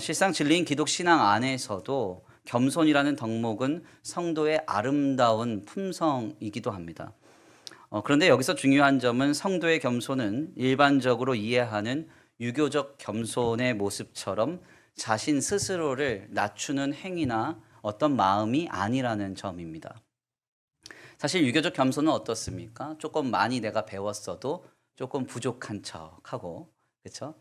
실상 진리인 기독 신앙 안에서도 겸손이라는 덕목은 성도의 아름다운 품성이기도 합니다. 그런데 여기서 중요한 점은 성도의 겸손은 일반적으로 이해하는 유교적 겸손의 모습처럼 자신 스스로를 낮추는 행위나 어떤 마음이 아니라는 점입니다. 사실 유교적 겸손은 어떻습니까? 조금 많이 내가 배웠어도 조금 부족한 척하고, 그렇죠?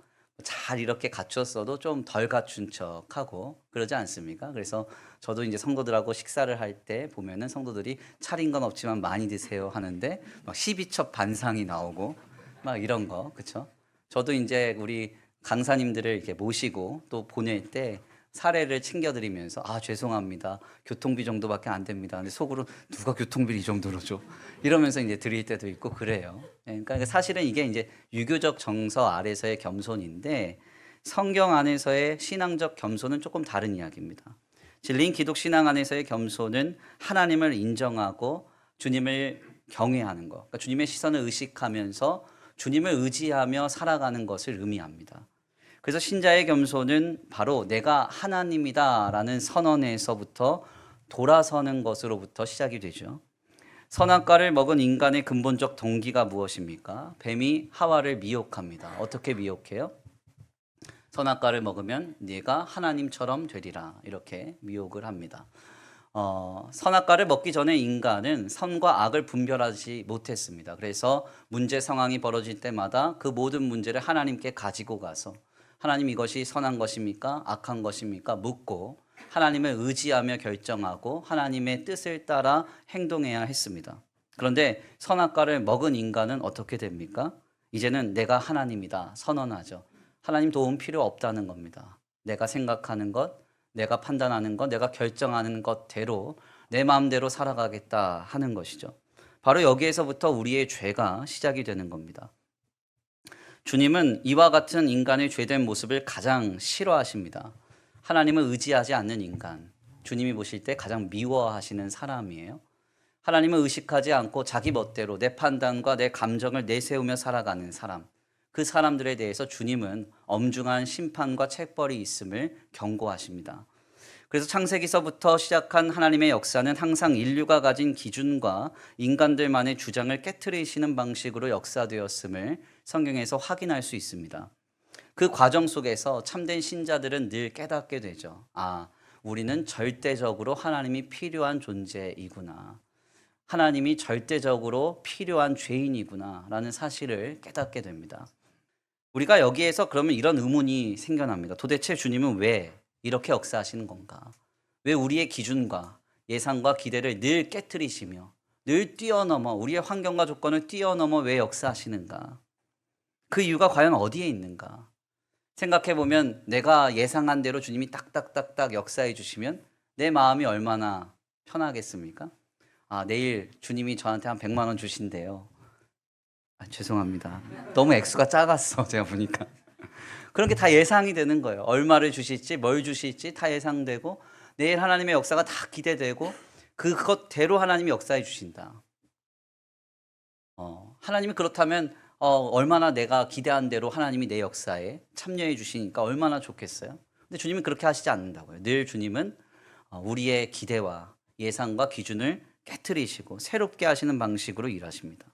잘 이렇게 갖췄어도 좀 덜 갖춘 척하고 그러지 않습니까? 그래서 저도 이제 성도들하고 식사를 할 때 보면은 성도들이 차린 건 없지만 많이 드세요 하는데 막 12첩 반상이 나오고 막 이런 거, 그렇죠? 저도 이제 우리 강사님들을 이렇게 모시고 또 보낼 때 사례를 챙겨드리면서 죄송합니다. 교통비 정도밖에 안 됩니다. 근데 속으로 누가 교통비를 이 정도로 줘? 이러면서 이제 드릴 때도 있고 그래요. 그러니까 사실은 이게 이제 유교적 정서 아래서의 겸손인데 성경 안에서의 신앙적 겸손은 조금 다른 이야기입니다. 진리인 기독 신앙 안에서의 겸손은 하나님을 인정하고 주님을 경외하는 것, 그러니까 주님의 시선을 의식하면서 주님을 의지하며 살아가는 것을 의미합니다. 그래서 신자의 겸손은 바로 내가 하나님이다라는 선언에서부터 돌아서는 것으로부터 시작이 되죠. 선악과를 먹은 인간의 근본적 동기가 무엇입니까? 뱀이 하와를 미혹합니다. 어떻게 미혹해요? 선악과를 먹으면 네가 하나님처럼 되리라, 이렇게 미혹을 합니다. 선악과를 먹기 전에 인간은 선과 악을 분별하지 못했습니다. 그래서 문제 상황이 벌어질 때마다 그 모든 문제를 하나님께 가지고 가서 하나님, 이것이 선한 것입니까? 악한 것입니까? 묻고 하나님을 의지하며 결정하고 하나님의 뜻을 따라 행동해야 했습니다. 그런데 선악과를 먹은 인간은 어떻게 됩니까? 이제는 내가 하나님이다 선언하죠. 하나님 도움 필요 없다는 겁니다. 내가 생각하는 것, 내가 판단하는 것, 내가 결정하는 것대로 내 마음대로 살아가겠다 하는 것이죠. 바로 여기에서부터 우리의 죄가 시작이 되는 겁니다. 주님은 이와 같은 인간의 죄된 모습을 가장 싫어하십니다. 하나님을 의지하지 않는 인간, 주님이 보실 때 가장 미워하시는 사람이에요. 하나님을 의식하지 않고 자기 멋대로 내 판단과 내 감정을 내세우며 살아가는 사람, 그 사람들에 대해서 주님은 엄중한 심판과 책벌이 있음을 경고하십니다. 그래서 창세기서부터 시작한 하나님의 역사는 항상 인류가 가진 기준과 인간들만의 주장을 깨트리시는 방식으로 역사되었음을 성경에서 확인할 수 있습니다. 그 과정 속에서 참된 신자들은 늘 깨닫게 되죠. 우리는 절대적으로 하나님이 필요한 존재이구나. 하나님이 절대적으로 필요한 죄인이구나 라는 사실을 깨닫게 됩니다. 우리가 여기에서 그러면 이런 의문이 생겨납니다. 도대체 주님은 왜 이렇게 역사하시는 건가? 왜 우리의 기준과 예상과 기대를 늘 깨트리시며 늘 뛰어넘어 우리의 환경과 조건을 뛰어넘어 왜 역사하시는가? 그 이유가 과연 어디에 있는가? 생각해보면 내가 예상한 대로 주님이 딱딱딱딱 역사해 주시면 내 마음이 얼마나 편하겠습니까? 내일 주님이 저한테 한 100만 원 주신대요. 죄송합니다. 너무 액수가 작았어, 제가 보니까. 그런 게 다 예상이 되는 거예요. 얼마를 주실지, 뭘 주실지 다 예상되고 내일 하나님의 역사가 다 기대되고 그것대로 하나님이 역사해 주신다. 하나님이 그렇다면 얼마나 내가 기대한 대로 하나님이 내 역사에 참여해 주시니까 얼마나 좋겠어요. 근데 주님은 그렇게 하시지 않는다고요. 늘 주님은 우리의 기대와 예상과 기준을 깨트리시고 새롭게 하시는 방식으로 일하십니다.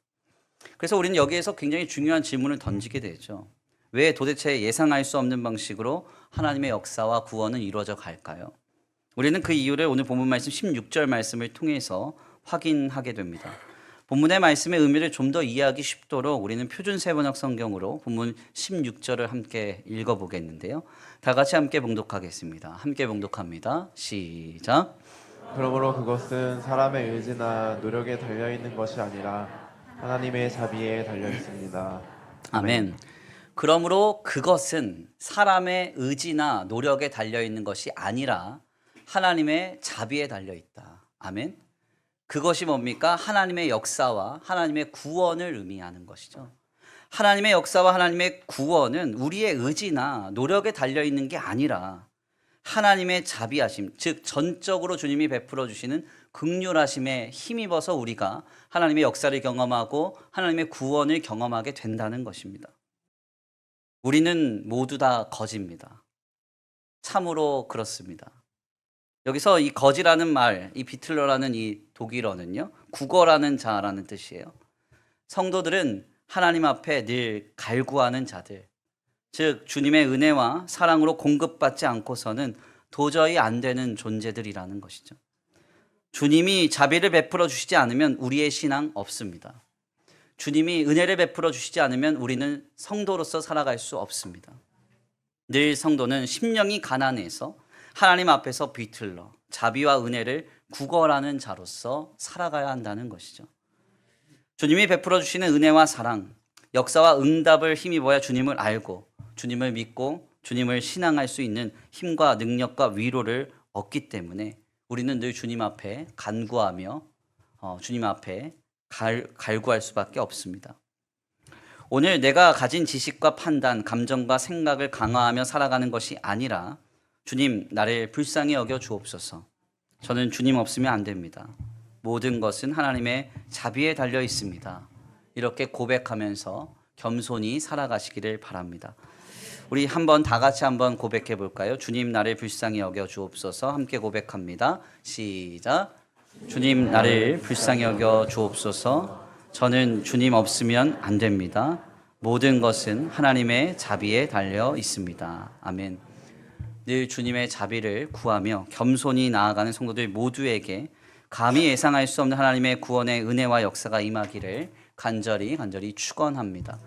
그래서 우리는 여기에서 굉장히 중요한 질문을 던지게 되죠. 왜 도대체 예상할 수 없는 방식으로 하나님의 역사와 구원은 이루어져 갈까요? 우리는 그 이유를 오늘 본문 말씀 16절 말씀을 통해서 확인하게 됩니다. 본문의 말씀의 의미를 좀 더 이해하기 쉽도록 우리는 표준 세번역 성경으로 본문 16절을 함께 읽어보겠는데요. 다 같이 함께 봉독하겠습니다. 함께 봉독합니다. 시작. 그러므로 그것은 사람의 의지나 노력에 달려있는 것이 아니라 하나님의 자비에 달려있습니다. 아멘. 그러므로 그것은 사람의 의지나 노력에 달려있는 것이 아니라 하나님의 자비에 달려있다. 아멘. 그것이 뭡니까? 하나님의 역사와 하나님의 구원을 의미하는 것이죠. 하나님의 역사와 하나님의 구원은 우리의 의지나 노력에 달려있는 게 아니라 하나님의 자비하심, 즉 전적으로 주님이 베풀어 주시는 긍휼하심에 힘입어서 우리가 하나님의 역사를 경험하고 하나님의 구원을 경험하게 된다는 것입니다. 우리는 모두 다 거지입니다. 참으로 그렇습니다. 여기서 이 거지라는 말, 이 비틀러라는 이 독일어는요, 국어라는 자라는 뜻이에요. 성도들은 하나님 앞에 늘 갈구하는 자들, 즉 주님의 은혜와 사랑으로 공급받지 않고서는 도저히 안 되는 존재들이라는 것이죠. 주님이 자비를 베풀어 주시지 않으면 우리의 신앙 없습니다. 주님이 은혜를 베풀어 주시지 않으면 우리는 성도로서 살아갈 수 없습니다. 늘 성도는 심령이 가난해서 하나님 앞에서 비틀러 자비와 은혜를 구걸하는 자로서 살아가야 한다는 것이죠. 주님이 베풀어 주시는 은혜와 사랑, 역사와 응답을 힘입어야 주님을 알고 주님을 믿고 주님을 신앙할 수 있는 힘과 능력과 위로를 얻기 때문에 우리는 늘 주님 앞에 간구하며 주님 앞에 갈구할 수밖에 없습니다. 오늘 내가 가진 지식과 판단, 감정과 생각을 강화하며 살아가는 것이 아니라 주님 나를 불쌍히 여겨 주옵소서. 저는 주님 없으면 안 됩니다. 모든 것은 하나님의 자비에 달려 있습니다. 이렇게 고백하면서 겸손히 살아가시기를 바랍니다. 우리 한번 다 같이 한번 고백해 볼까요? 주님 나를 불쌍히 여겨 주옵소서. 함께 고백합니다. 시작. 주님 나를 불쌍히 여겨 주옵소서. 저는 주님 없으면 안 됩니다. 모든 것은 하나님의 자비에 달려 있습니다. 아멘. 늘 주님의 자비를 구하며 겸손히 나아가는 성도들 모두에게 감히 예상할 수 없는 하나님의 구원의 은혜와 역사가 임하기를 간절히 축원합니다.